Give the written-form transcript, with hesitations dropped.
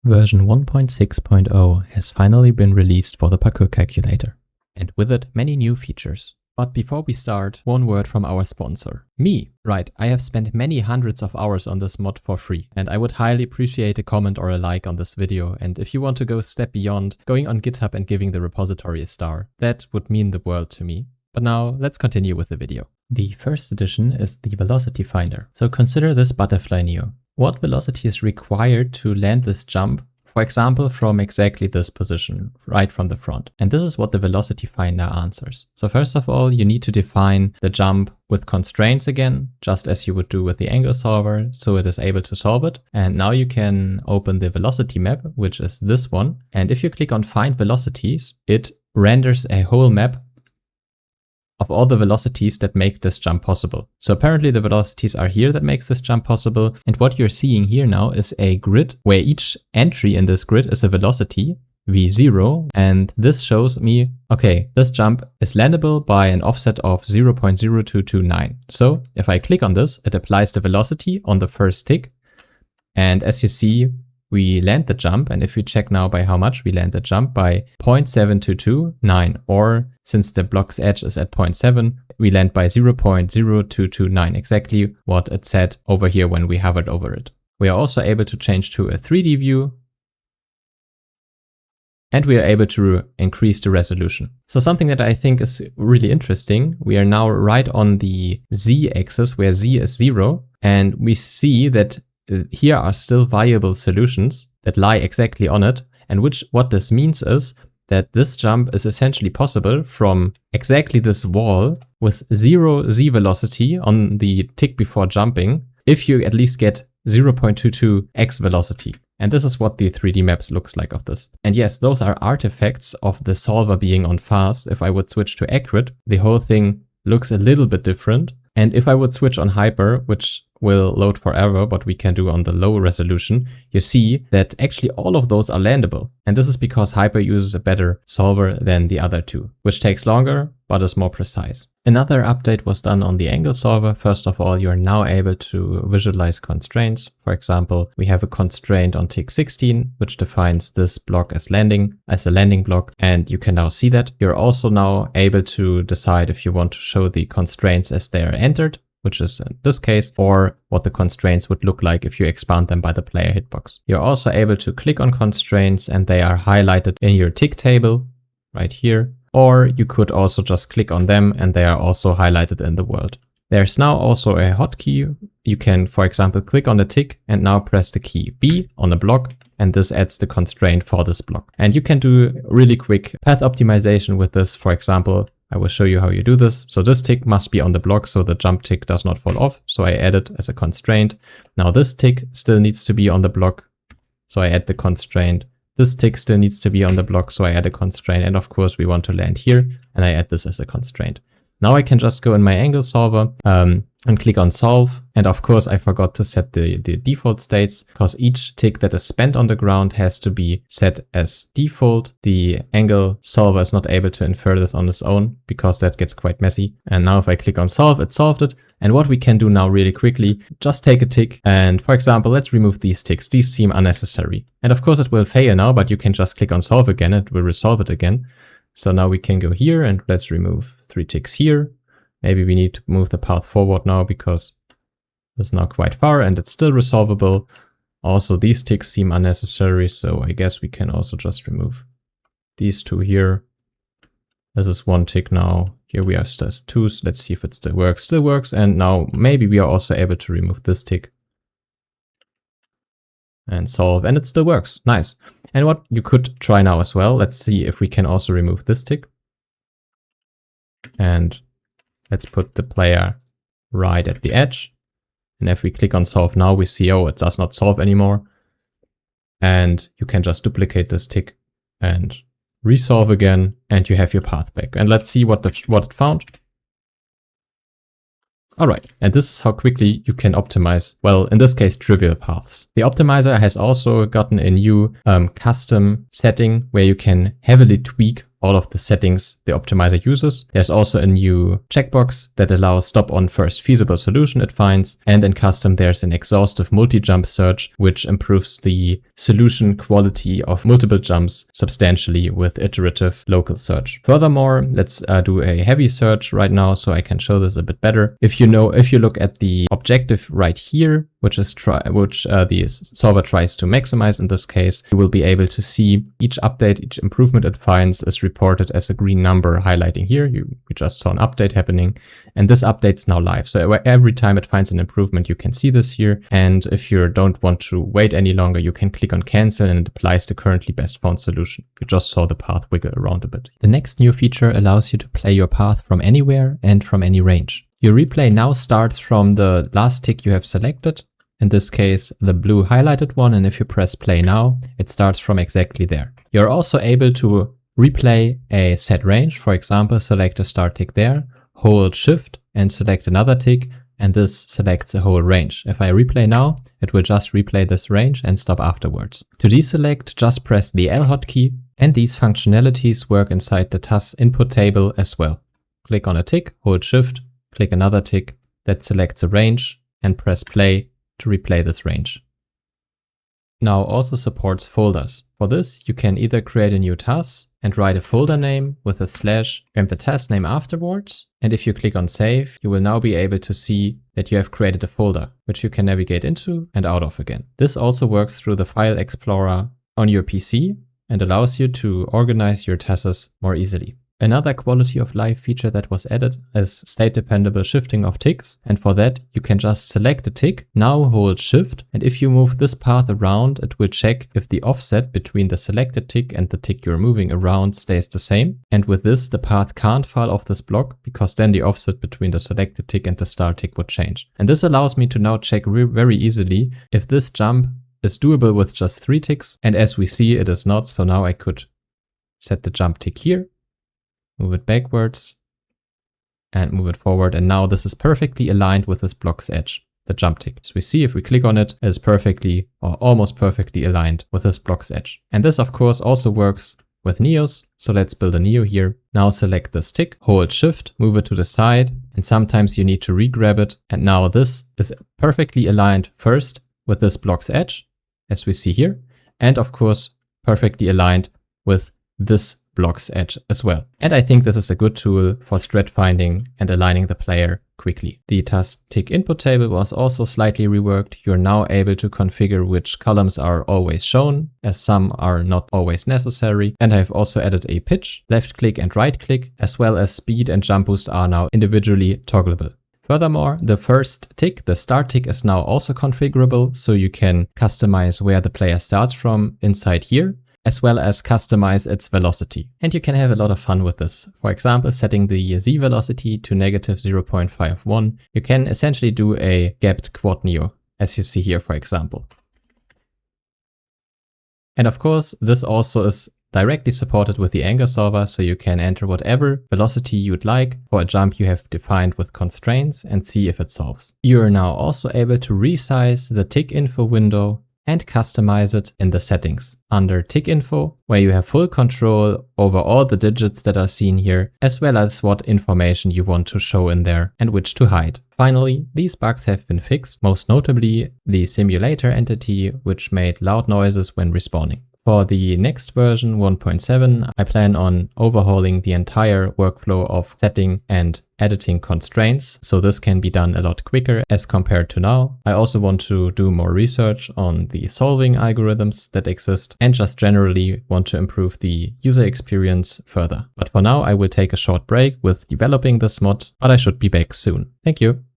Version 1.6.0 has finally been released for the Parkour Calculator, and with it many new features. But before we start, one word from our sponsor. Me! Right, I have spent many hundreds of hours on this mod for free, and I would highly appreciate a comment or a like on this video, and if you want to go a step beyond, going on GitHub and giving the repository a star. That would mean the world to me. But now, let's continue with the video. The first addition is the velocity finder. So consider this butterfly neo. What velocity is required to land this jump, for example, from exactly this position, right from the front? And this is what the velocity finder answers. So first of all, you need to define the jump with constraints again, just as you would do with the angle solver, so it is able to solve it. And now you can open the velocity map, which is this one. And if you click on find velocities, it renders a whole map of all the velocities that make this jump possible. So apparently the velocities are here that makes this jump possible. And what you're seeing here now is a grid where each entry in this grid is a velocity, v0. And this shows me, okay, this jump is landable by an offset of 0.0229. So if I click on this, it applies the velocity on the first tick. And as you see, we land the jump, and if we check now by how much we land the jump, by 0.7229, or since the block's edge is at 0.7, we land by 0.0229, exactly what it said over here when we hovered over it. We are also able to change to a 3D view, and we are able to increase the resolution. So something that I think is really interesting, we are now right on the z-axis where z is 0, and we see that here are still viable solutions that lie exactly on it, and what this means is that this jump is essentially possible from exactly this wall with 0 z velocity on the tick before jumping, if you at least get 0.22 x velocity. And this is what the 3D maps looks like of this. And yes, those are artifacts of the solver being on fast. If I would switch to accurate, the whole thing looks a little bit different. And if I would switch on hyper, which will load forever, but we can do on the low resolution, you see that actually all of those are landable. And this is because hyper uses a better solver than the other two, which takes longer, but is more precise. Another update was done on the angle solver. First of all, you are now able to visualize constraints. For example, we have a constraint on tick 16, which defines this block as a landing block. And you can now see that. You're also now able to decide if you want to show the constraints as they are entered, which is in this case, or what the constraints would look like if you expand them by the player hitbox. You're also able to click on constraints and they are highlighted in your tick table right here. Or you could also just click on them and they are also highlighted in the world. There's now also a hotkey. You can, for example, click on the tick and now press the key B on the block, and this adds the constraint for this block. And you can do really quick path optimization with this. For example, I will show you how you do this. So this tick must be on the block so the jump tick does not fall off. So I add it as a constraint. Now this tick still needs to be on the block. So I add the constraint. This tick still needs to be on the block. So I add a constraint. And of course we want to land here and I add this as a constraint. Now I can just go in my angle solver and click on solve. And of course I forgot to set the default states, because each tick that is spent on the ground has to be set as default. The angle solver is not able to infer this on its own because that gets quite messy. And now if I click on solve, it solved it. And what we can do now really quickly, just take a tick and, for example, let's remove these ticks. These seem unnecessary. And of course it will fail now, but you can just click on solve again. It will resolve it again. So now we can go here and let's remove 3 ticks here. Maybe we need to move the path forward now because it's not quite far and it's still resolvable. Also, these ticks seem unnecessary, so I guess we can also just remove these 2 here. This is 1 tick now. Here we are as 2. So let's see if it still works. Still works. And now maybe we are also able to remove this tick and solve, and it still works. Nice. And what you could try now as well, let's see if we can also remove this tick. And let's put the player right at the edge. And if we click on solve now, we see, oh, it does not solve anymore. And you can just duplicate this tick and resolve again, and you have your path back. And let's see what it found. All right, and this is how quickly you can optimize, well, in this case, trivial paths. The optimizer has also gotten a new custom setting where you can heavily tweak all of the settings the optimizer uses. There's also a new checkbox that allows stop on first feasible solution it finds. And in custom, there's an exhaustive multi-jump search, which improves the solution quality of multiple jumps substantially with iterative local search. Furthermore, let's do a heavy search right now so I can show this a bit better. If you look at the objective right here, which the solver tries to maximize in this case, you will be able to see each update, each improvement it finds is reported as a green number highlighting here. You just saw an update happening, and this update's now live. So every time it finds an improvement, you can see this here. And if you don't want to wait any longer, you can click on cancel and it applies the currently best found solution. You just saw the path wiggle around a bit. The next new feature allows you to play your path from anywhere and from any range. Your replay now starts from the last tick you have selected, in this case the blue highlighted one, and if you press play now, it starts from exactly there. You're also able to replay a set range. For example, select a start tick there, hold shift and select another tick, and this selects a whole range. If I replay now, it will just replay this range and stop afterwards. To deselect, just press the L hotkey, and these functionalities work inside the TAS input table as well. Click on a tick, hold shift, click another tick that selects a range, and press play to replay this range. Now also supports folders. For this, you can either create a new TAS and write a folder name with a slash and the TAS name afterwards. And if you click on save, you will now be able to see that you have created a folder, which you can navigate into and out of again. This also works through the file explorer on your PC and allows you to organize your TASes more easily. Another quality of life feature that was added is state-dependable shifting of ticks, and for that you can just select a tick, now hold shift, and if you move this path around, it will check if the offset between the selected tick and the tick you're moving around stays the same. And with this, the path can't fall off this block, because then the offset between the selected tick and the start tick would change. And this allows me to now check very easily if this jump is doable with just 3 ticks, and as we see, it is not. So now I could set the jump tick here, move it backwards, and move it forward. And now this is perfectly aligned with this block's edge, the jump tick. So we see if we click on it, it is perfectly or almost perfectly aligned with this block's edge. And this of course also works with neos. So let's build a neo here. Now select this tick, hold shift, move it to the side, and sometimes you need to re-grab it. And now this is perfectly aligned first with this block's edge, as we see here, and of course perfectly aligned with this block's edge as well. And I think this is a good tool for strat finding and aligning the player quickly. The TAS tick input table was also slightly reworked. You're now able to configure which columns are always shown, as some are not always necessary. And I've also added a pitch, left click and right click, as well as speed and jump boost are now individually toggleable. Furthermore, the first tick, the start tick, is now also configurable, so you can customize where the player starts from inside here, as well as customize its velocity. And you can have a lot of fun with this. For example, setting the Z velocity to -0.51, you can essentially do a gapped quad neo, as you see here, for example. And of course, this also is directly supported with the Anger solver, so you can enter whatever velocity you'd like for a jump you have defined with constraints and see if it solves. You are now also able to resize the tick info window and customize it in the settings under tick info, where you have full control over all the digits that are seen here, as well as what information you want to show in there and which to hide. Finally, these bugs have been fixed, most notably the simulator entity, which made loud noises when respawning. For the next version, 1.7, I plan on overhauling the entire workflow of setting and editing constraints, so this can be done a lot quicker as compared to now. I also want to do more research on the solving algorithms that exist and just generally want to improve the user experience further. But for now, I will take a short break with developing this mod, but I should be back soon. Thank you.